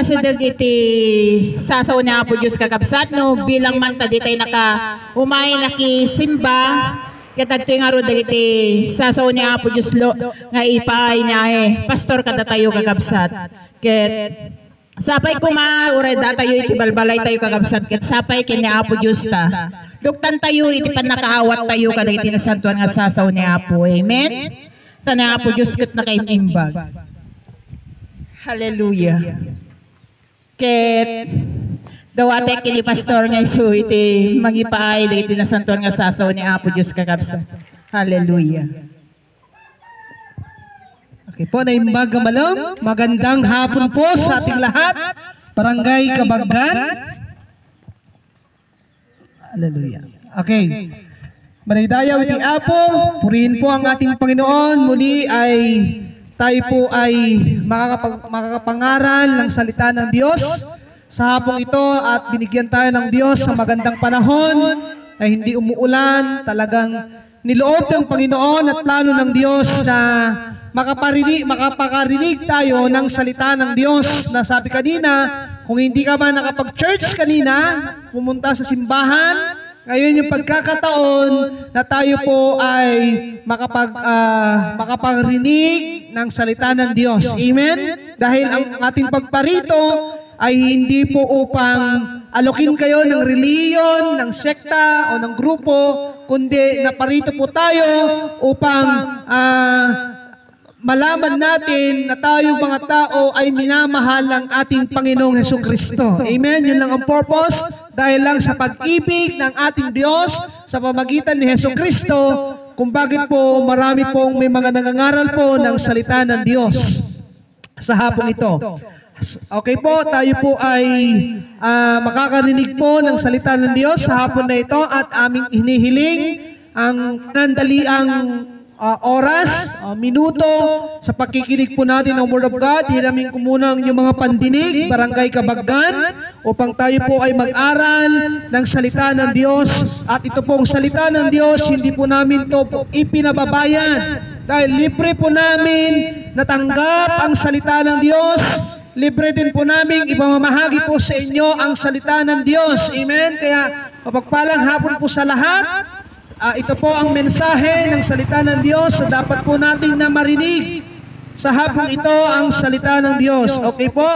masideg iti sasaw niya po Diyos kakabsat no bilang man tadi tayo umay nakisimba katad ito yung aro dagiti sasaw niya po Diyos lo nga ipay niya pastor kada tayo kakabsat ket sapay kuma uray da tayo iti balbalay tayo kakabsat ket sapay kanya po Diyos ta duktan tayo iti panakaawat tayo kada iti nasantuan nga sasaw niya po amen tana po Diyos ket nakaimbag. Hallelujah. Ket dawate kini pastor nga isu iti magipaay dagiti nasantuan nga sasaw ni Apo Dios kakabsat. Hallelujah. Okay po, naimbag malam. Magandang hapon po sa ating lahat. Barangay Kabaggan. Hallelujah. Okay. Manaydayaw iti Apo, purihin po ang ating Panginoon. Muli ay tayo po ay makakapangaral ng salita ng Diyos sa hapong ito at binigyan tayo ng Diyos sa magandang panahon na hindi umuulan. Talagang niloob ng Panginoon at plano ng Diyos na makapakarinig tayo ng salita ng Diyos na sabi kanina, kung hindi ka man nakapag-church kanina, pumunta sa simbahan, ngayon yung pagkakataon na tayo po ay makaparinig ng salita ng Diyos. Amen? Dahil ang ating pagparito ay hindi po upang alokin kayo ng reliyon, ng sekta o ng grupo, kundi naparito po tayo upang malaman natin na tayong mga tao ay minamahal ng ating Panginoong Hesukristo. Amen? Yun lang ang purpose. Dahil lang sa pag-ibig ng ating Diyos sa pamagitan ni Hesukristo, kung bakit po marami pong may mga nangangaral po ng salita ng Diyos sa hapong ito. Okay po, tayo po ay makakarinig po ng salita ng Diyos sa hapon na ito at aming hinihiling ang nandaliang oras, minuto sa pakikinig po natin ng Word of God. Hiramin ko muna ang inyong mga pandinig, Barangay Kabaggan, upang tayo po ay mag-aral ng salita ng Diyos. At ito pong salita ng Diyos, hindi po namin ito ipinababayan. Dahil libre po namin natanggap ang salita ng Diyos. Libre din po namin ipamamahagi po sa inyo ang salita ng Diyos. Amen? Kaya mapagpalang hapon po sa lahat. Ito po ang mensahe ng salita ng Diyos na dapat po nating na marinig sa hapong ito ang salita ng Diyos. Okay po?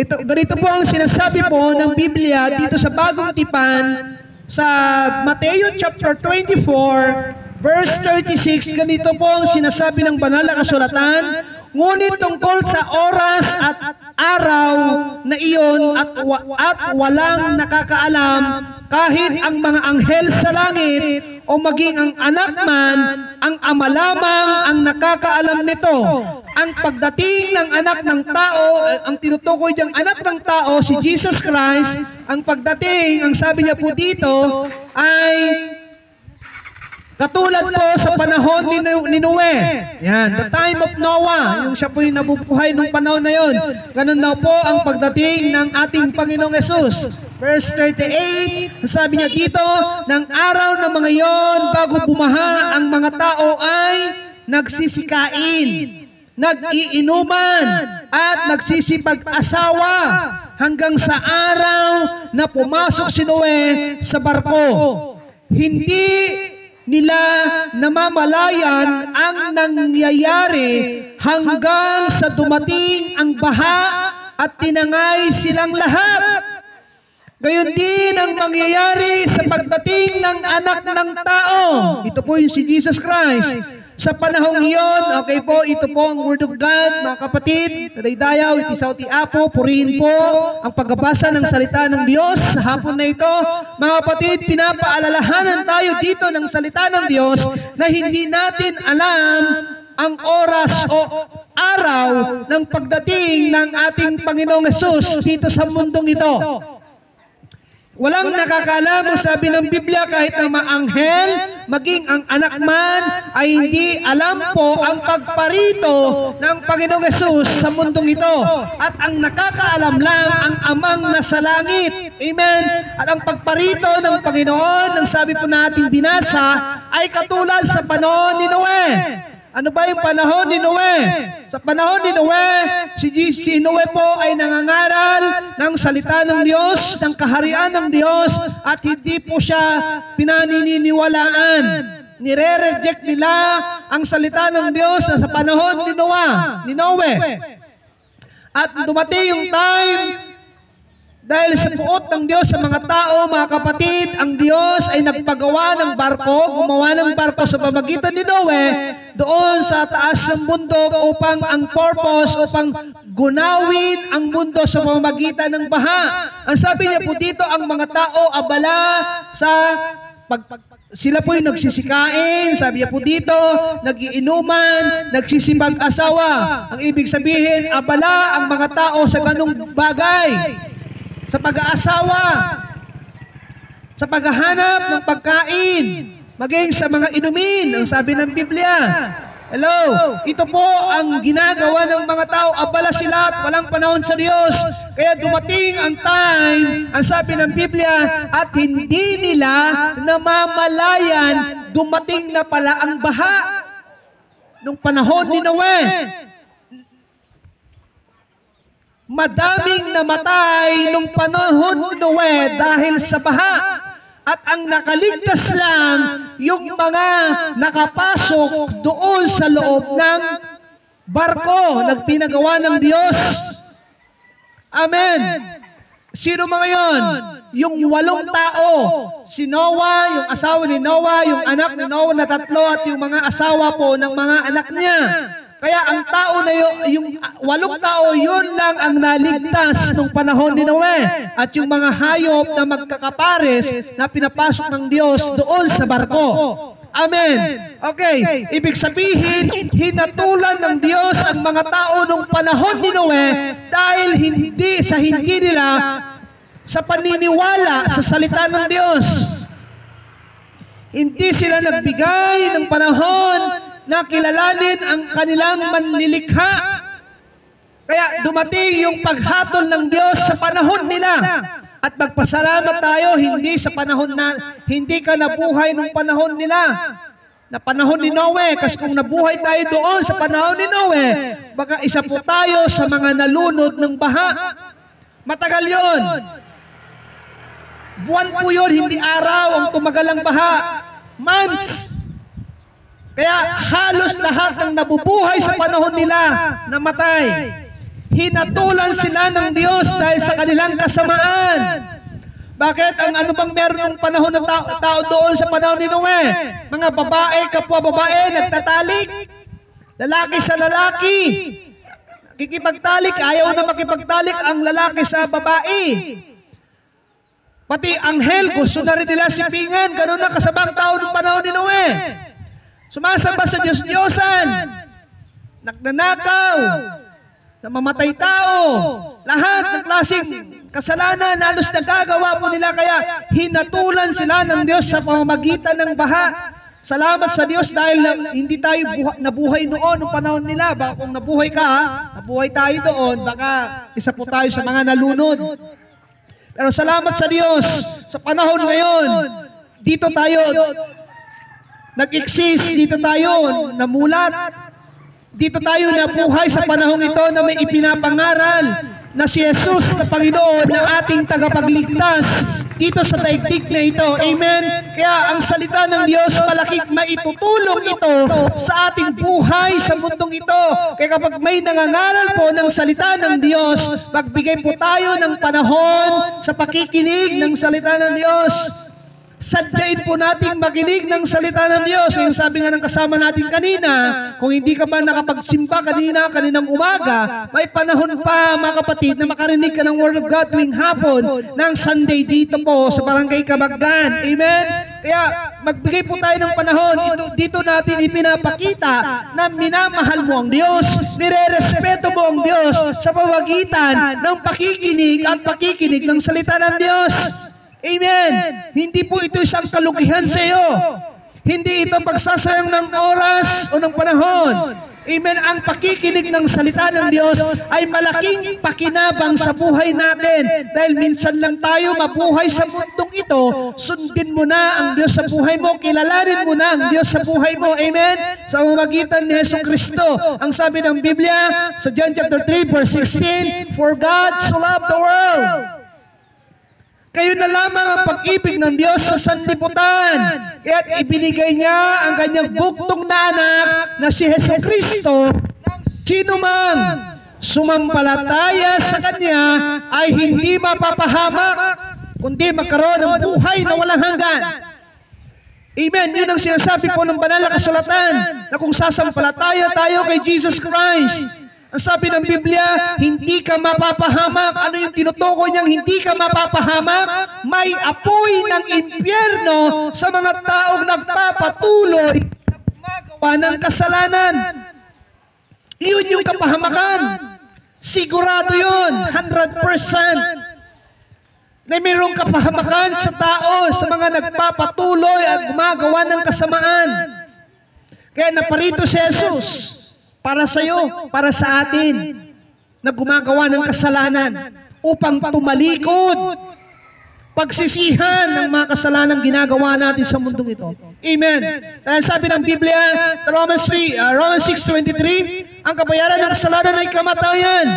Ganito po ang sinasabi po ng Biblia dito sa Bagong Tipan sa Mateo chapter 24 verse 36. Ganito po ang sinasabi ng banal na kasulatan. Ngunit tungkol sa oras at araw na iyon at walang nakakaalam, kahit ang mga anghel sa langit o maging ang anak man, ang ama lamang ang nakakaalam nito. Ang pagdating ng anak ng tao, ang tinutukoy diyang anak ng tao, si Jesus Christ, ang pagdating, ang sabi niya po dito, ay katulad po sa panahon ni Noe. Yan, the time of Noah. Yung siya po yung nabubuhay nung panahon na yon. Ganun daw po ang pagdating ng ating Panginoong Yesus. Verse 38, sabi niya dito, ng araw ng mga yon, bago bumaha, ang mga tao ay nagsisikain, nag-iinuman, at nagsisipag-asawa hanggang sa araw na pumasok si Noe sa barko. Hindi nila namamalayan ang nangyayari hanggang sa dumating ang baha at tinangay silang lahat. Gayon din ang mangyayari sa pagdating ng anak ng tao. Ito po yung si Jesus Christ. Sa panahong iyon, okay po, ito po ang Word of God, mga kapatid, nadaydayaw, itisaw ti Apo, purihin po ang pagbabasa ng salita ng Diyos sa hapon na ito. Mga kapatid, pinapaalalahanan tayo dito ng salita ng Diyos na hindi natin alam ang oras o araw ng pagdating ng ating Panginoong Yesus dito sa mundong ito. Walang nakakaalam, sabi ng Biblia, kahit ang mga anghel, maging ang anak man, ay hindi alam po ang pagparito ng Panginoong Yesus sa mundong ito. At ang nakakaalam lang ang amang nasa langit. Amen? At ang pagparito ng Panginoon, ang sabi po natin binasa, ay katulad sa panahon ni Noe. Ano ba yung panahon ni Noe? Sa panahon ni Noe, si Noe po ay nangangaral ng salita ng Diyos, ng kaharian ng Diyos, at hindi po siya pinaniniwalaan. Nire-reject nila ang salita ng Diyos sa panahon ni Noe. At dumating yung time, dahil sa puot ng Diyos sa mga tao, mga kapatid, ang Diyos ay nagpagawa ng barko, gumawa ng barko sa pamagitan ni Noe, doon sa taas ng bundok upang ang purpose, upang gunawin ang mundo sa pamamagitan ng baha. Ang sabi niya po dito, ang mga tao abala sa sila po yung nagsisikain, sabi niya po dito, nagiinuman, nagsisipag-asawa. Ang ibig sabihin, abala ang mga tao sa ganung bagay. Sa pag-aasawa, sa paghahanap ng pagkain, maging sa mga inumin, ang sabi ng Biblia. Hello, ito po ang ginagawa ng mga tao, abala sila at walang panahon sa Diyos. Kaya dumating ang time, ang sabi ng Biblia, at hindi nila namamalayan, dumating na pala ang baha nung panahon ni Noe. Madaming namatay nung panahon ni Noe dahil sa baha. At ang nakaligtas lang yung mga nakapasok doon sa loob ng barko na pinagawa ng Diyos. Amen. Sino mga yon? Yung 8 tao. Si Noah, yung asawa ni Noah, yung anak ni Noah na 3 at yung mga asawa po ng mga anak niya. Kaya ang tao na yung 8 tao, yun lang ang naligtas nung panahon ni Noe. At yung mga hayop na magkakapares na pinapasok ng Diyos doon sa barko. Amen. Okay, ibig sabihin, hinatulan ng Diyos ang mga tao nung panahon ni Noe dahil hindi nila sa paniniwala sa salita ng Diyos. Hindi sila nagbigay ng panahon na kilalanin ang kanilang manlilikha. Kaya dumating yung paghatol ng Diyos sa panahon nila. At magpasalamat tayo, hindi sa panahon na, hindi ka nabuhay nung panahon nila. Na panahon ni Noe, kasi kung nabuhay tayo doon sa panahon ni Noe, baka isa po tayo sa mga nalunod ng baha. Matagal yon. Buwan po yun, hindi araw ang tumagal ang baha. Months. Kaya halos lahat ng nabubuhay sa panahon nila namatay. Hinatulan sila ng Diyos dahil sa kanilang kasamaan. Bakit? Ang ano bang meron ng panahon ng tao doon sa panahon ni Noe? Mga babae, kapwa babae, nagtatalik. Lalaki sa lalaki. Kikipagtalik, ayaw na makipagtalik ang lalaki sa babae. Pati anghel, gusto na rin nila sipingan. Ganun na kasabang tao ng panahon ni Noe. Sumasamba sa Diyos-Diyosan, nagnanakaw, namamatay tao, lahat ng klaseng kasalanan halos nagagawa po nila, kaya hinatulan sila ng Diyos sa pamamagitan ng baha. Salamat sa Diyos dahil hindi tayo nabuhay noon ng panahon nila. Baka kung nabuhay ka, nabuhay tayo doon, baka isa po tayo sa mga nalunod. Pero salamat sa Diyos, sa panahon ngayon, dito tayo nag-exist, dito tayo namulat, dito tayo nabuhay sa panahong ito na may ipinapangaral na si Jesus na Panginoon na ating tagapagligtas dito sa daigdig na ito. Amen? Kaya ang salita ng Diyos malakit maitutulong ito sa ating buhay sa mundong ito. Kaya kapag may nangangaral po ng salita ng Diyos, magbigay po tayo ng panahon sa pakikinig ng salita ng Diyos. Sadyain po natin makinig ng salita ng Diyos. Yung sabi nga ng kasama natin kanina, kung hindi ka ba nakapagsimba kaninang umaga, may panahon pa mga kapatid na makarinig ka ng Word of God tuwing hapon ng Sunday dito po sa Barangay Kabagdan. Amen? Kaya magbigay po tayo ng panahon. Dito natin ipinapakita na minamahal mo ang Diyos, nire-respeto mo ang Diyos sa pamagitan ng pakikinig at pakikinig ng salita ng Diyos. Amen. Hindi po ito isang kalugihan sa iyo. Hindi ito pagsasayang ng oras o ng panahon. Amen. Ang pakikinig ng salita ng Diyos ay malaking pakinabang sa buhay natin. Dahil minsan lang tayo mabuhay sa mundong ito, sundin mo na ang Diyos sa buhay mo, kilalanin mo na ang Diyos sa buhay mo. Amen. Sa pamamagitan ni Jesucristo. Ang sabi ng Biblia sa John chapter 3 verse 16, "For God so loved the world." Kayo na lamang ang pag-ibig ng Diyos sa sanlibutan. Kaya't ibinigay niya ang kanyang buktong na anak na si Jesucristo. Sino mang sumampalataya sa Kanya ay hindi mapapahamak, kundi magkaroon ng buhay na walang hanggan. Amen. Yun ang sinasabi po ng banal na kasulatan na kung sasampalataya tayo kay Jesus Christ, ang sabi ng Biblia, hindi ka mapapahamak. Ano yung tinutukoy niyang hindi ka mapapahamak? May apoy ng impyerno sa mga taong nagpapatuloy na gumagawa ng kasalanan. Iyon yung kapahamakan. Sigurado yun, 100%. Na mayroong kapahamakan sa tao, sa mga nagpapatuloy at gumagawa ng kasamaan. Kaya naparito si Jesus para sa iyo, para sa atin, na gumagawa ng kasalanan upang tumalikod, pagsisihan ng mga kasalanang ginagawa natin sa mundong ito. Amen. Dahil sabi ng Biblia, Romans 6:23, ang kabayaran ng kasalanan ay kamatayan.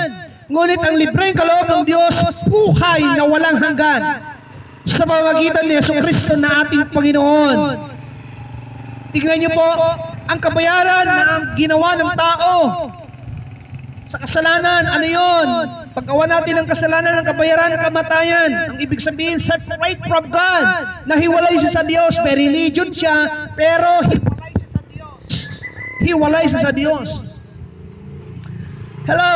Ngunit ang libreng kaloob ng Diyos, buhay na walang hanggan sa pamamagitan ni Jesucristo na ating Panginoon. Tingnan niyo po, ang kabayaran na ang ginawa ng tao sa kasalanan, ano yun? Paggawa natin ng kasalanan, ng kabayaran, kamatayan. Ang ibig sabihin, separate from God. Nahiwalay siya sa Diyos. May religion siya, pero hiwalay siya sa Diyos. Hiwalay siya sa Diyos. Hello!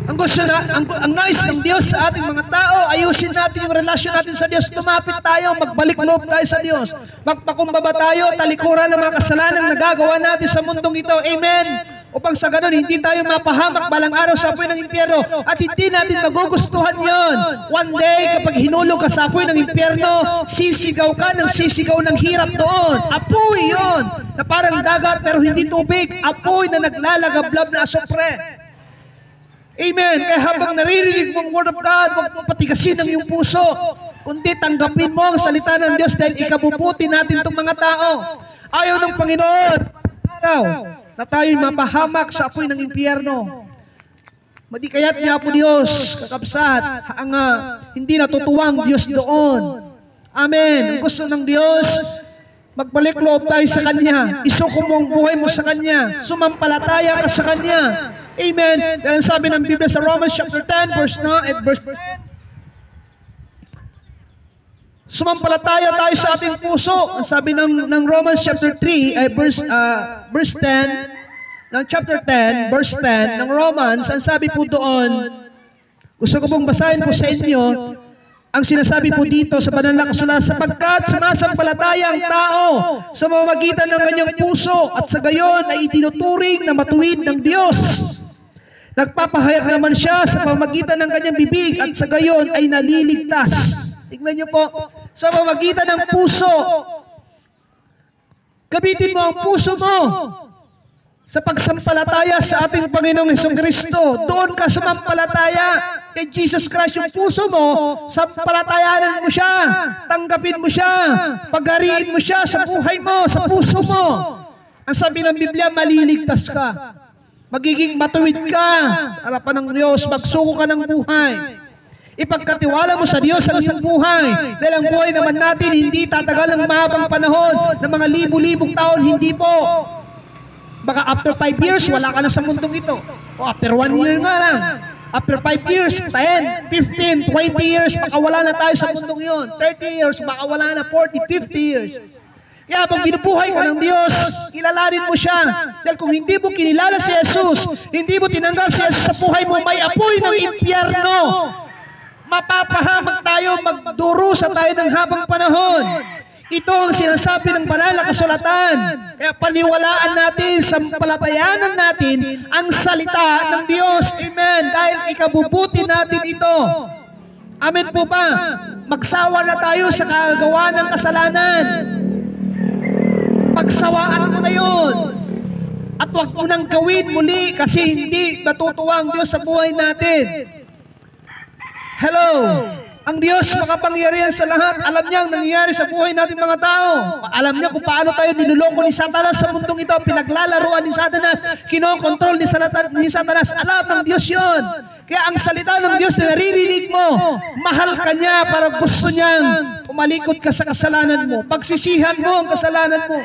Ang gusto na, ang nais ng Diyos sa ating mga tao, ayusin natin yung relasyon natin sa Diyos. Tumapit tayo, magbalik loob tayo sa Diyos. Magpakumbaba tayo, talikuran ng mga kasalanang nagagawa natin sa mundong ito. Amen. Upang sa ganun, hindi tayo mapahamak balang araw sa apoy ng impyerno at hindi natin magugustuhan yon. One day, kapag hinulog ka sa apoy ng impyerno, sisigaw ka ng sisigaw ng hirap doon. Apoy yon, na parang dagat pero hindi tubig. Apoy na naglalagablab na asopre. Amen. Kaya habang naririnig mo ang Word of God, huwag mong patigasin ang iyong puso, kundi tanggapin mo ang salita ng Diyos dahil ikabubuti natin itong mga tao. Ayaw ng Panginoon na tayo'y mapahamak sa apoy ng impyerno. Madi kaya't niya po Diyos, kakabsat, ang hindi natutuwang Diyos doon. Amen. Ang gusto ng Diyos, magbalik loob tayo sa Kanya. Isuko mo ang buhay mo sa Kanya. Sumampalataya ka sa Kanya. Amen. Dahil sabi ng Biblia sa Romans chapter 10, verse 9 at verse 10, sumampalataya tayo sa ating puso. Ang sabi ng Romans chapter 3, verse 10, ng chapter 10, verse 10, ng Romans, ang sabi po doon, gusto ko pong basahin po sa inyo, ang sinasabi po dito sa banal na kasulatan, sapagkat sumasampalataya ang tao sa pamamagitan ng kanyang puso at sa gayon ay itinuturing na matuwid ng Diyos. Nagpapahayag naman siya sa pamamagitan ng kanyang bibig at sa gayon ay naliligtas. Tingnan niyo po, sa pamamagitan ng puso. Gamitin mo ang puso mo sa pagsampalataya sa ating Panginoong Jesucristo. Doon ka sumampalataya kay Jesus Christ. Yung puso mo, sampalatayanan mo siya, tanggapin mo siya, paghariin mo siya sa buhay mo, sa puso mo. Ang sabi ng Biblia, maliligtas ka. Magiging matuwid ka sa harapan ng Diyos, magsuko ka ng buhay. Ipagkatiwala mo sa Diyos ang iyong buhay. Dahil ang buhay naman natin hindi tatagal ng mahabang panahon ng mga libu-libong taon, hindi po. Baka after 5 years, wala ka na sa mundong ito. O after 1 year nga lang. After 5 years, 10, 15, 20 years, baka wala na tayo sa mundong yun. 30 years, baka wala na 40, 50 years. Kaya pag binubuhay ka ng Diyos, kilalanin mo siya. Dahil kung hindi mo kinilala si Jesus, hindi mo tinanggap si Jesus sa buhay mo, may apoy ng impyerno. Mapapahamak tayo, magdurusa tayo ng habang panahon. Ito ang sinasabi ng banal na kasulatan. Kaya paniwalaan natin, sampalatayanan natin ang salita ng Diyos. Amen. Dahil ikabubuti natin ito. Amen po ba? Magsawa na tayo sa kagawa ng kasalanan. Pagsawaan mo na yun. At Huwag mo nang gawin muli kasi hindi matutuwa ang Diyos sa buhay natin. Hello! Ang Diyos makapangyarihan sa lahat. Alam niya ang nangyayari sa buhay natin mga tao. Alam niya kung paano tayo niloloko ni Satanas sa mundong ito. Pinaglalaruan ni Satanas. Kinokontrol ni Satanas. Alam ng Diyos yon. Kaya ang salita ng Diyos na naririnig mo, mahal ka niya para gusto niyang umalikod ka sa kasalanan mo. Pagsisihan mo ang kasalanan mo.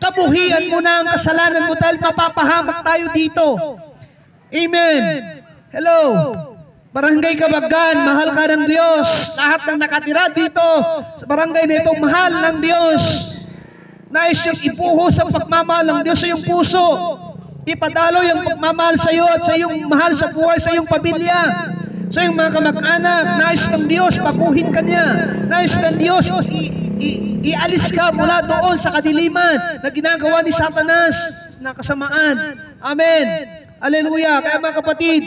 Kabuhian mo na ang kasalanan mo dahil mapapahamak tayo dito. Amen. Hello. Barangay Kabagan, mahal ka ng Diyos. Lahat ng nakatira dito sa barangay na ito, mahal ng Diyos. Nais siyang ibuhos ang pagmamahal ng Diyos sa iyong puso. Ipadalo yung pagmamahal sa iyo at sa iyong mahal sa buhay, sa iyong pamilya, sa iyong mga kamag-anak. Nais ng Diyos, paguhin ka niya. Nais ng Diyos, ialis ka mula doon sa kadiliman na ginagawa ni Satanas na kasamaan. Amen. Hallelujah. Kaya mga kapatid,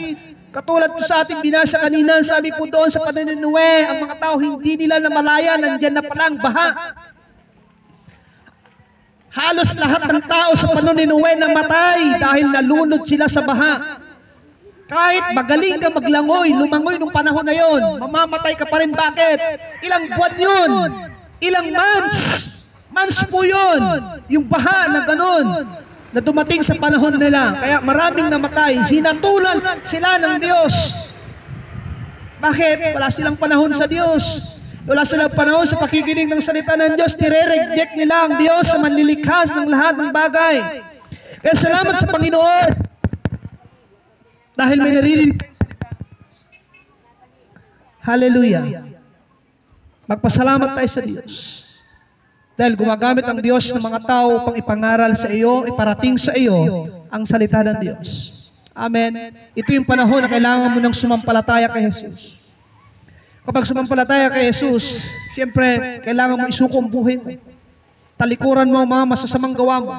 katulad po sa ating binasa kanina, sabi po doon sa panahon ni Noe, ang mga tao hindi nila namalaya, nandyan na palang baha. Halos lahat ng tao sa panahon ni Noe namatay dahil nalunod sila sa baha. Kahit magaling ka maglangoy, lumangoy nung panahon na yon, mamamatay ka pa rin. Bakit? Ilang buwan yun? Ilang months? Months po yun. Yung baha na ganun na dumating sa panahon nila. Kaya maraming namatay. Hinatulan sila ng Diyos. Bakit? Wala silang panahon sa Diyos. Wala silang panahon sa pakikinig ng salita ng Diyos. Nire-reject nila ang Diyos sa manlilikhas ng lahat ng bagay. Kaya salamat sa Panginoon. Dahil may naririnig. Hallelujah. Magpasalamat tayo sa Diyos. Dahil gumagamit ang Diyos ng mga tao pang ipangaral sa iyo, iparating sa iyo ang salita ng Diyos. Amen. Ito yung panahon na kailangan mo ng sumampalataya kay Jesus. Kapag sumampalataya kay Jesus, siyempre, kailangan mo isuko ang buhay mo. Talikuran mo ang mga masasamang gawa mo.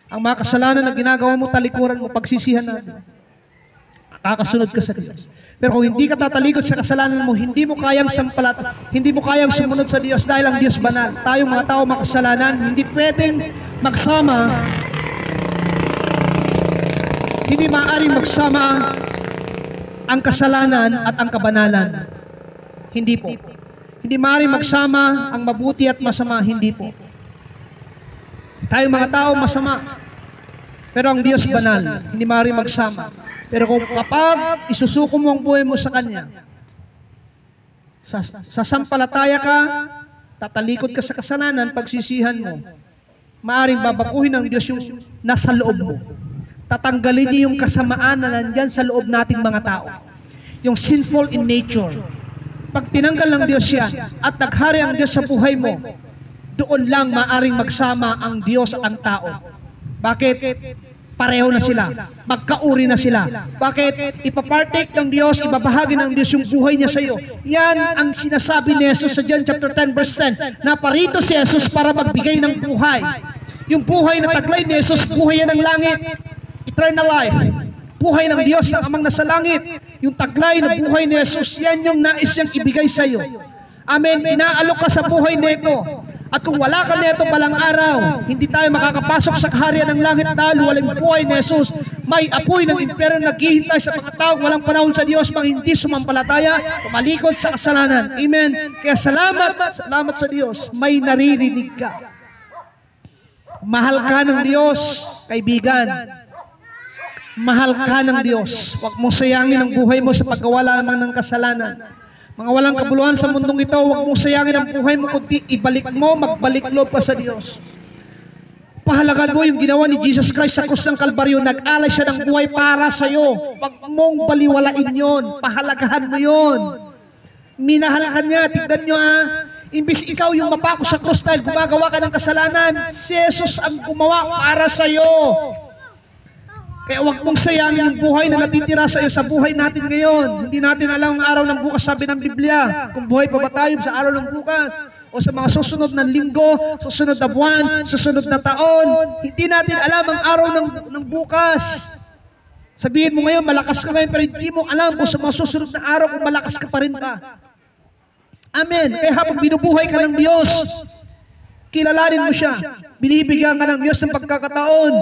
Ang mga kasalanan na ginagawa mo, talikuran mo, pagsisihan natin. Kakasunod ka sa Diyos. Pero kung hindi ka tatalikod sa kasalanan mo, hindi mo kayang sumunod sa Diyos dahil ang Diyos banal. Tayong mga tao makasalanan, hindi pwedeng magsama, hindi maaaring magsama ang kasalanan at ang kabanalan. Hindi po. Hindi maaaring magsama ang mabuti at masama. Hindi po. Tayong mga tao masama. Pero ang Diyos banal, hindi maaaring magsama. Pero kung kapag isusuko mo ang buhay mo sa Kanya, sasampalataya ka, tatalikod ka sa kasalanan, pagsisihan mo, maaaring babakuhin ng Diyos yung nasa loob mo. Tatanggalin niya yung kasamaan na nandyan sa loob nating mga tao. Yung sinful in nature. Pag tinanggal ng Diyos yan, at naghari ang Diyos sa buhay mo, doon lang maaaring magsama ang Diyos at ang tao. Bakit? Pareho na sila. Magkauri na sila. Bakit? Ipapartake ng Diyos, ibabahagi ng Diyos yung buhay niya sa iyo. Yan ang sinasabi ni Jesus sa John chapter 10 verse 10, na parito si Jesus para magbigay ng buhay. Yung buhay na taglay ni Jesus, buhay yan ng langit. Eternal life. Buhay ng Diyos ng Amang nasa langit. Yung taglay na buhay ni Jesus, yan yung nais niyang ibigay sa iyo. Amen. Inaalok ka sa buhay nito. At kung wala ka nito balang araw, hindi tayo makakapasok sa kaharian ng langit dahil walang buhay ni Jesus. May apoy ng impyerno naghihintay sa mga taong walang panahon sa Diyos, mang hindi sumampalataya, tumalikod sa kasalanan. Amen. Kaya salamat sa Diyos. May naririnig ka. Mahal ka ng Diyos, kaibigan. Mahal ka ng Diyos. Huwag mong sayangin ang buhay mo sa paggawa lamang ng kasalanan. Mga walang kabuluhan sa mundong ito, huwag mong sayangin ang buhay mo, kundi ibalik mo, magbalik loob pa sa Diyos. Pahalagan mo yung ginawa ni Jesus Christ sa krus ng Kalbaryo. Nag-alay siya ng buhay para sa iyo. Huwag mong baliwalain yon. Pahalagahan mo yon. Minahal ka niya. Tignan nyo imbis ikaw yung mapako sa krus dahil gumagawa ka ng kasalanan, si Jesus ang gumawa para sa iyo. Kaya huwag mong sayangin yung buhay na natitira sa iyo sa buhay natin ngayon. Hindi natin alam ang araw ng bukas, sabi ng Biblia. Kung buhay pa ba tayo sa araw ng bukas o sa mga susunod na linggo, susunod na buwan, susunod na taon, hindi natin alam ang araw ng bukas. Sabihin mo ngayon, malakas ka ngayon, pero hindi mo alam kung sa mga susunod na araw kung malakas ka pa rin ba. Amen. Kaya habang binubuhay ka ng Diyos, kilalanin mo siya. Binibigyan ka ng Diyos ng pagkakataon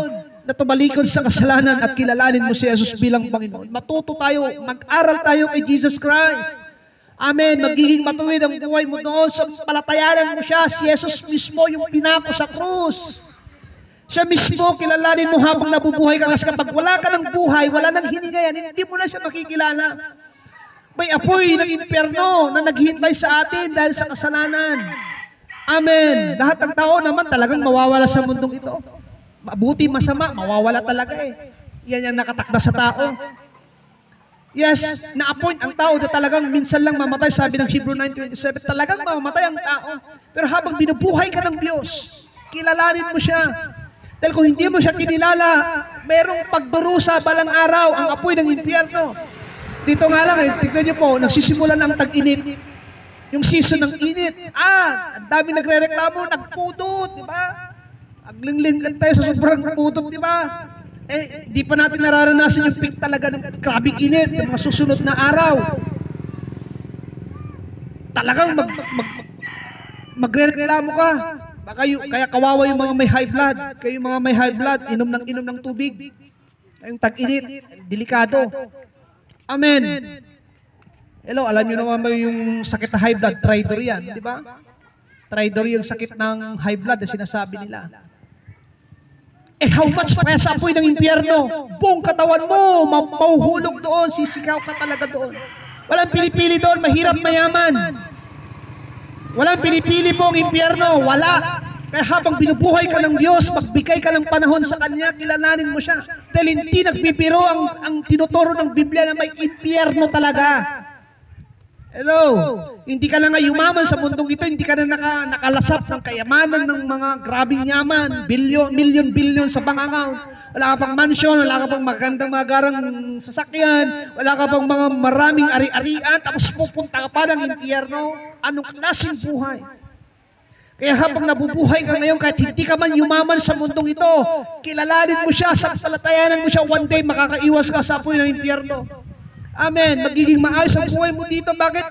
na tumalikod sa kasalanan at kilalanin mo si Jesus bilang Panginoon. Matuto tayo, mag-aral tayo kay Jesus Christ. Amen. Magiging matuwid ang buhay mo doon sa palatayanan mo siya. Si Jesus mismo yung pinako sa krus. Siya mismo, kilalanin mo habang nabubuhay ka. Kasi kapag wala ka ng buhay, wala nang hiningayan, hindi mo na siya makikilala. May apoy ng impyerno na naghihintay sa atin dahil sa kasalanan. Amen. Lahat ng tao naman talagang mawawala sa mundong ito. Mabuti, masama, mawawala talaga eh. Yan yung nakatakda sa tao. Yes, na-appoint ang tao na talagang minsan lang mamatay. Sabi ng Hebrew 9:27, talagang mamamatay ang tao. Pero habang binubuhay ka ng Diyos, kilalanin mo siya. Dahil kung hindi mo siya kinilala, mayroong pagdurusa balang araw ang apoy ng impyerno. Dito nga lang, tignan niyo po, nagsisimula ng tag-init. Yung season ng init. Ang dami nagre-reklamo, nagpudot, di ba? Aglinglingan tayo sa sobrang pudot, di ba? Di pa natin nararanasan yung peak talaga ng grabing init sa mga susunod na araw. Talagang magre-reklamo ka. Kaya kawawa yung mga may high blood. Kayo mga may high blood, inom ng tubig. Yung tag-init, delikado. Amen. Hello, alam niyo naman ba yung sakit na high blood? Tridor yan, di ba? Tridor yung sakit ng high blood na sinasabi nila. How much pa sa apoy ng impyerno? Buong katawan mo, mahuhulog doon, sisigaw ka talaga doon. Walang pinipili doon, mahirap mayaman. Walang pinipili mo ang impyerno, wala. Kaya habang binubuhay ka ng Diyos, magbigay ka ng panahon sa Kanya, kilalanin mo siya. Dahil hindi nagbibiro ang tinuturo ng Biblia na may impyerno talaga. Hello, hindi ka na nga yumaman sa mundong ito, hindi ka na nakalasap ng kayamanan ng mga grabing yaman, billion sa bank account. Wala ka pang mansion, wala ka pang magandang magarang sasakyan, wala ka pang mga maraming ari-arian, tapos pupunta ka pa ng impyerno. Anong klaseng buhay? Kaya habang nabubuhay ka ngayon, kahit hindi ka man yumaman sa mundong ito, kilalanin mo siya, sasalatayanan mo siya, one day makakaiwas ka sa apoy ng impyerno. Amen. Magiging maayos ang buhay mo dito. Bakit?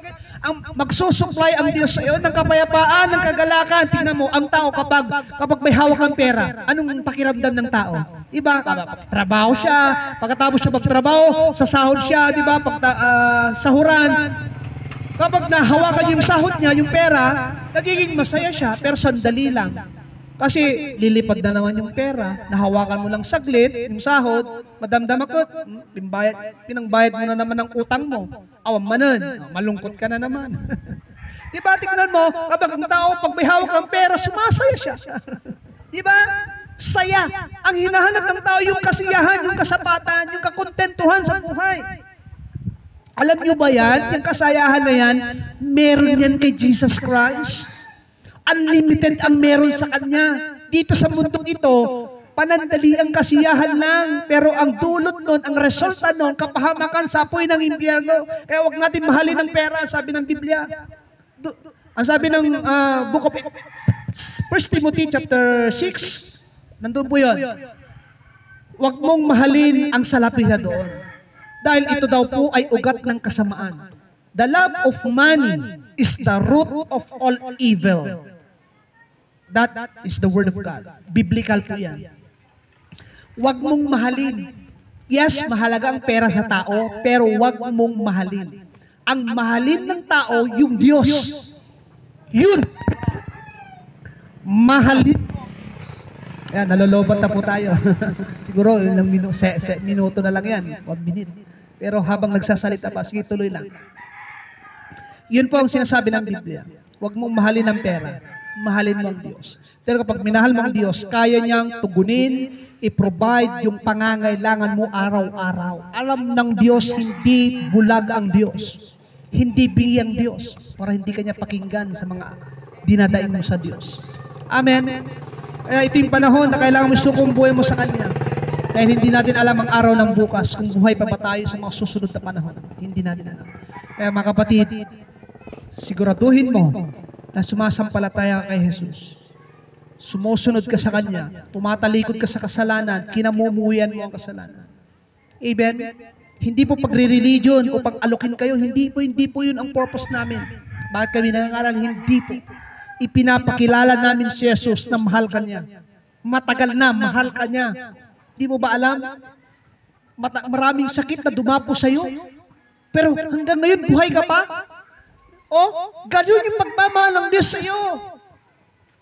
Magsusupply ang Diyos sa iyo ng kapayapaan, ng kagalakan. Tingnan mo, ang tao kapag may hawak ng pera, anong pakiramdam ng tao? Iba, trabaho siya, pagkatapos siya magtrabaho, sasahod siya, di ba? Sahuran. Kapag nahawakan yung sahod niya, yung pera, nagiging masaya siya, pero sandali lang. Kasi lilipad na naman yung pera, nahawakan mo lang saglit, yung sahod, madamdam ako, pinangbayad mo na naman ang utang mo. Awam manan, malungkot ka na naman. Diba, tingnan mo, kapag ang tao, pag may hawak ng pera, sumasaya siya. Diba? Saya. Ang hinahanap ng tao, yung kasiyahan, yung kasapatan, yung kakontentuhan sa buhay. Alam nyo ba yan? Yung kasayahan na yan, meron yan kay Jesus Christ. Unlimited ang meron sa Kanya. Dito sa mundong ito, panandali ang kasiyahan lang. Pero ang dulot nun, ang resulta nun, kapahamakan sa apoy ng impyerno. Kaya huwag natin mahalin ng pera, sabi ng Biblia. Ang sabi ng book of 1 Timothy chapter 6, nandun po yun. Huwag mong mahalin ang salapi na doon. Dahil ito daw po ay ugat ng kasamaan. The love of money is the root of all evil. That is the word of God. Biblical po yan. Huwag mong mahalin. Yes, mahalaga ang pera sa tao, pero huwag mong mahalin. Ang mahalin ng tao, yung Diyos. Yun. Mahalin. Ayan, nalolobat na po tayo. Siguro, ilang minuto na lang yan. 1 minute. Pero habang nagsasalita pa, sige, tuloy lang. Yun po ang sinasabi ng Biblia. Huwag mong mahalin ang pera. Mahalin mo ang Diyos. Pero kapag minahal mo ang Diyos, kaya niyang tugunin, i-provide yung pangangailangan mo araw-araw. Alam ng Diyos, hindi bulag ang Diyos. Hindi biyang Diyos. Para hindi kanya pakinggan sa mga dinadaing mo sa Diyos. Amen. Kaya ito yung panahon na kailangan mo sukong buhay mo sa Kanya. Dahil hindi natin alam ang araw ng bukas, kung buhay pa ba tayo sa mga susunod na panahon. Hindi natin alam. Kaya mga kapatid, siguraduhin mo na sumasampalataya kay Jesus. Sumusunod ka sa Kanya, tumatalikod ka sa kasalanan, kinamumuyan mo ang kasalanan. Amen? Hindi po pagre-religion o pag-alokin kayo, hindi po yun ang purpose namin. Bakit kami nangangaral? Hindi po. Ipinapakilala namin si Jesus na mahal ka niya. Matagal na, mahal ka niya. Di mo ba alam? Maraming sakit na dumapo sa'yo. Pero hanggang ngayon, buhay ka pa? Ganun yung pagmamahal ng Diyos sa'yo.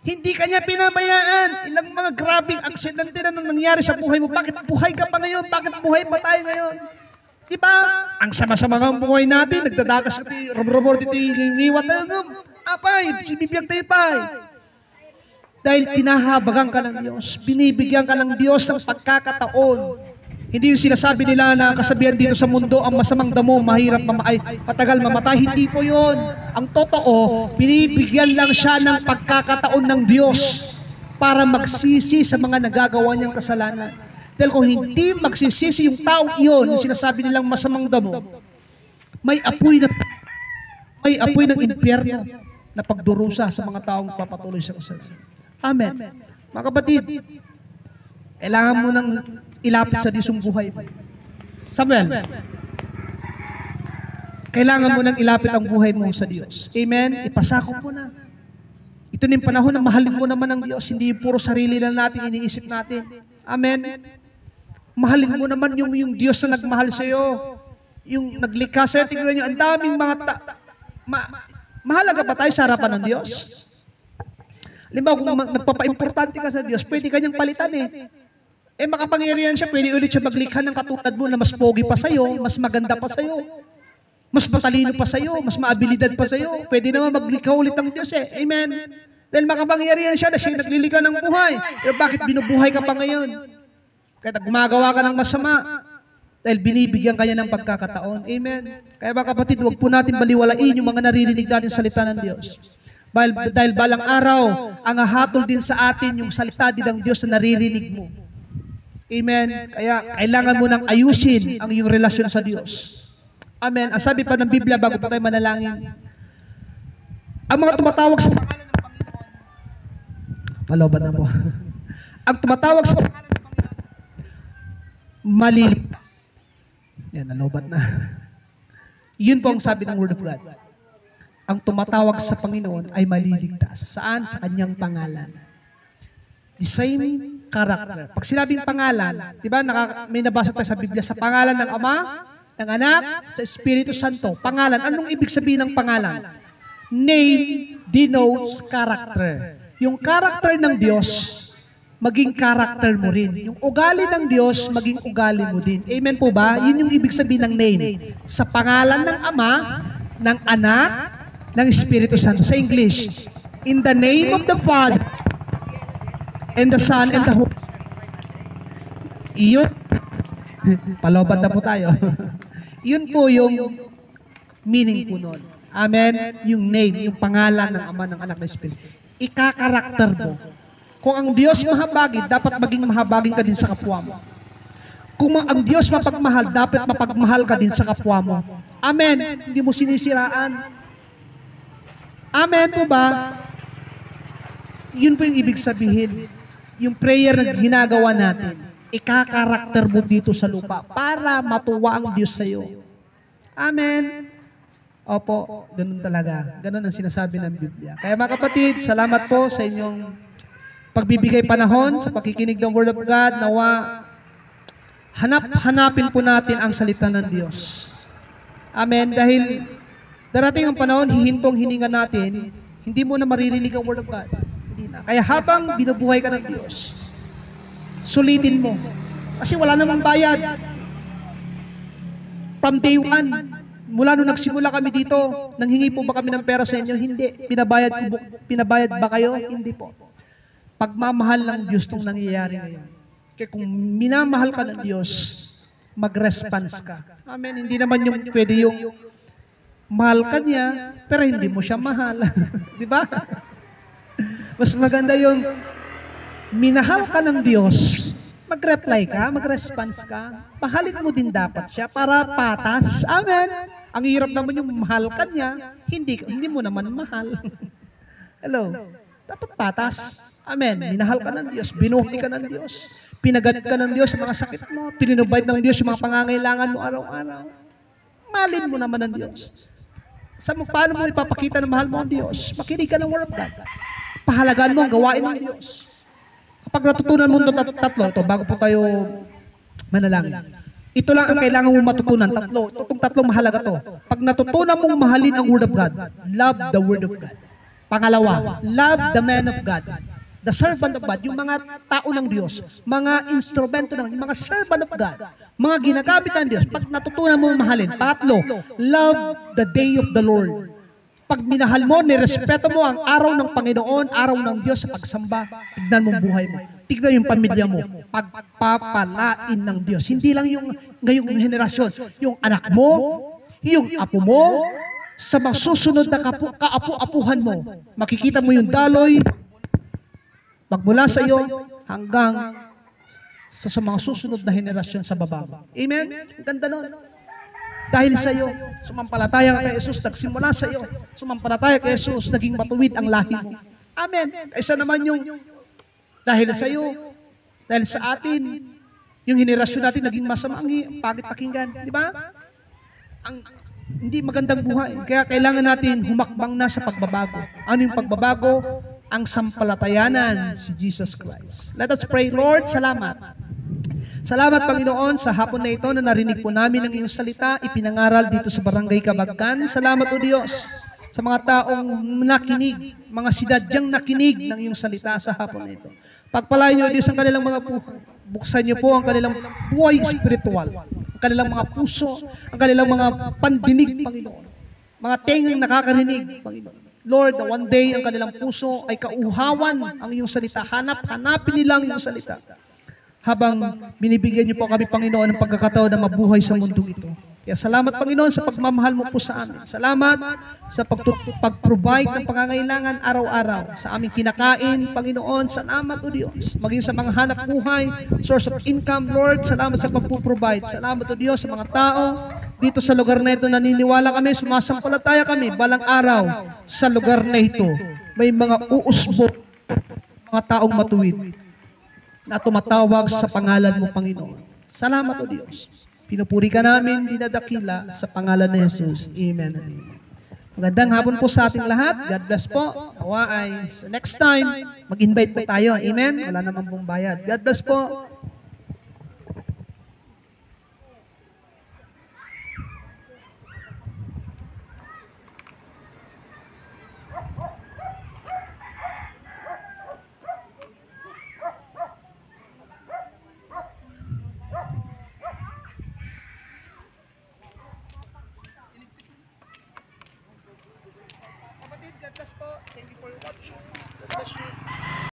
Hindi ka niya pinabayaan. Ilang mga grabing aksidente na nangyari sa buhay mo. Bakit buhay ka pa ngayon? Bakit buhay pa tayo ngayon? Diba? Ang sama-sama ng buhay natin. Nagdadakas at robor dito yung iwat na yun. Apay, sibibiyag tayo pay. Dahil tinahabagan ka ng Diyos. Binibigyan ka ng Diyos ng pagkakataon. Hindi yung sinasabi nila na kasabihan dito sa mundo, ang masamang damo, mahirap matagal mamatay. Hindi po yun. Ang totoo, binibigyan lang siya ng pagkakataon ng Diyos para magsisi sa mga nagagawa niyang kasalanan. Dahil kung hindi magsisisi yung taong iyon, yung sinasabi nilang masamang damo, may apoy ng impyerno na pagdurusa sa mga taong papatuloy sa kasalanan. Amen. Mga kapatid, kailangan mo nang ilapit sa Diyos ang buhay mo. Samuel, kailangan mo nang ilapit ang buhay mo sa Diyos. Amen? Ipasakop mo na. Ito na yung panahon na mahalin mo naman ang Diyos. Hindi puro sarili lang natin, iniisip natin. Amen? Mahalin mo naman yung Diyos na nagmahal sa iyo. Yung naglikha sa iyo. Tingnan nyo, ang daming mga mahalaga ba tayo sa harapan ng Diyos? Halimbawa, kung nagpapa-importante ka sa Diyos, pwede kanyang palitan makapangyarihan siya, pwede ulit siya maglikha ng katulad mo na mas pogi pa sa'yo, mas maganda pa sa'yo, mas matalino pa sa'yo, mas maabilidad pa sa'yo. Pwede naman maglikha ulit ng Diyos Amen? Dahil makapangyarihan siya na siya naglilikha ng buhay. Pero bakit binubuhay ka pa ngayon? Kaya gumagawa ka ng masama. Dahil binibigyan kanya ng pagkakataon. Amen? Kaya mga kapatid, huwag po natin baliwalain yung mga naririnig natin salita ng Diyos. Dahil balang araw, ang hahatol din sa atin yung salita din ng Diyos na naririnig mo. Amen. Kaya kailangan mo nang ayusin ang iyong relasyon sa Diyos. Amen. Ang sabi pa ng Biblia bago pa tayo manalangin, ang mga tumatawag sa pangalan ng Panginoon, malobat na po. Ang tumatawag sa pangalan ng Panginoon, maliligtas. Yan, nalobat na. Yun po ang sabi ng Word of God. Ang tumatawag sa Panginoon ay maliligtas. Saan? Sa kanyang pangalan. The same character. Pag sinabing pangalan, di ba, may nabasa tayo sa Biblia, sa pangalan ng Ama, ng Anak, sa Espiritu Santo. Pangalan. Anong ibig sabihin ng pangalan? Name denotes character. Yung character ng Diyos, maging character mo rin. Yung ugali ng Diyos, maging ugali mo din. Amen po ba? Yun yung ibig sabihin ng name. Sa pangalan ng Ama, ng Anak, ng Espiritu Santo. Sa English, in the name of the Father, and the Son, and the Holy Spirit. Iyon, palobat na po tayo. Yun po yung meaning po nun. Amen? Yung name, yung pangalan ng Ama, ng Anak, ng Espiritu. Ika-karakter mo. Kung ang Diyos mahabagin, dapat maging mahabagin ka din sa kapwa mo. Kung ang Diyos mapagmahal, dapat mapagmahal ka din sa kapwa mo. Amen? Hindi mo sinisiraan. Amen po ba? Yun po yung ibig sabihin. Yung prayer na ginagawa natin, ika-karakter mo dito sa lupa para matuwa ang Diyos sa iyo. Amen? Opo, ganun talaga. Ganun ang sinasabi ng Biblia. Kaya mga kapatid, salamat po sa inyong pagbibigay panahon sa pakikinig ng Word of God. Nawa, hanapin po natin ang salita ng Diyos. Amen? Dahil darating ang panahon, hihintong hininga natin, hindi mo na maririnig ang Word of God. Kaya habang binubuhay ka ng Diyos, sulitin mo. Kasi wala namang bayad. From day one, mula nung nagsimula kami dito, nanghingi po ba kami ng pera sa inyo? Hindi. Pinabayad ba kayo? Hindi po. Pagmamahal ng Diyos itong nangyayari ngayon. Kaya kung minamahal ka ng Diyos, mag-response ka. Amen. Hindi naman yung pwede yung mahal ka niya, pero hindi mo siya mahal. Di ba? Mas maganda yung minahal ka ng Diyos, mag-reply ka, mag-response ka, mahalin mo din dapat siya para patas. Amen. Ang hirap naman yung mahal ka niya, hindi mo naman mahal. Hello. Dapat patas. Amen. Minahal ka ng Diyos, binuhay ka ng Diyos, pinagat ka ng Diyos sa mga sakit mo, pinunubay ng Diyos yung mga pangangailangan mo araw-araw. Mahalin mo naman ng Diyos. Paano mo ipapakita na mahal mo ang Diyos? Makinig ka ng Word of God. Pahalagaan mo ang gawain ng Diyos. Kapag natutunan mo ito tatlo, ito bago po tayo manalangin. Ito lang ang kailangan mo matutunan, tatlo. Itong tatlo mahalaga to. Pag natutunan mong mahalin ang Word of God, love the Word of God. Pangalawa, love the man of God. The servant of God, yung mga tao ng Diyos, mga instrumento ng, yung mga servant of God, mga ginagamit ng Diyos, pag natutunan mong mahalin. Pangatlo, love the day of the Lord. Pag minahal mo, nirespeto mo ang araw ng Panginoon, araw ng Diyos sa pagsamba, tignan mo ang buhay mo. Tignan yung pamilya mo. Pagpapalain ng Diyos. Hindi lang yung ngayong henerasyon. Yung anak mo, yung apo mo, sa mga susunod na kaapu-apuhan mo. Makikita mo yung daloy, magmula sa iyo hanggang sa mga susunod na henerasyon sa baba. Amen? Ang ganda nun. Dahil sa iyo, sumampalataya ka kay Jesus, nagsimula sa iyo, sumampalataya kay Jesus, naging matuwid ang lahi mo. Amen. Kaysa naman yung dahil sa iyo, dahil sa atin, yung henerasyon natin naging masama, ang pagit pakinggan. Di ba? Ang hindi magandang buhay. Kaya kailangan natin humakbang na sa pagbabago. Ano yung pagbabago? Ang sampalatayanan si Jesus Christ. Let us pray. Lord, salamat. Salamat, Panginoon, sa hapon na ito na narinig po namin ang iyong salita, ipinangaral dito sa Barangay Kabagkan. Salamat, O Diyos, sa mga taong nakinig, mga sidadyang nakinig ng iyong salita sa hapon na ito. Pagpalain niyo, O Diyos, ang kanilang mga buhay. Buksan niyo po ang kanilang buhay espiritual, ang kanilang mga puso, ang kanilang mga pandinig, Panginoon. Mga tengang nakakarinig, Panginoon. Lord, na one day ang kanilang puso ay kauhawan ang iyong salita. Hanapin nilang iyong salita. Habang binibigyan niyo po kami, Panginoon, ng pagkakataon na mabuhay sa mundo ito. Kaya salamat, Panginoon, sa pagmamahal mo po sa amin. Salamat sa pag-provide ng pangangailangan araw-araw sa aming kinakain, Panginoon. Salamat, O Diyos. Maging sa mga hanap buhay, source of income, Lord, salamat sa pag-provide. Salamat, O Diyos, sa mga tao dito sa lugar na ito. Naniniwala kami, sumasampalataya kami, balang araw sa lugar na ito. May mga uusbot, mga taong matuwid na tumatawag sa pangalan mo, Panginoon. Salamat, O Diyos. Pinupuri ka namin, dinadakila sa pangalan ni Jesus. Amen. Magandang hapon po sa ating lahat. God bless po. Nawa ay next time, mag-invite po tayo. Amen. Wala naman pong bayad. God bless po. God bless po. Thank you for watching. God bless you.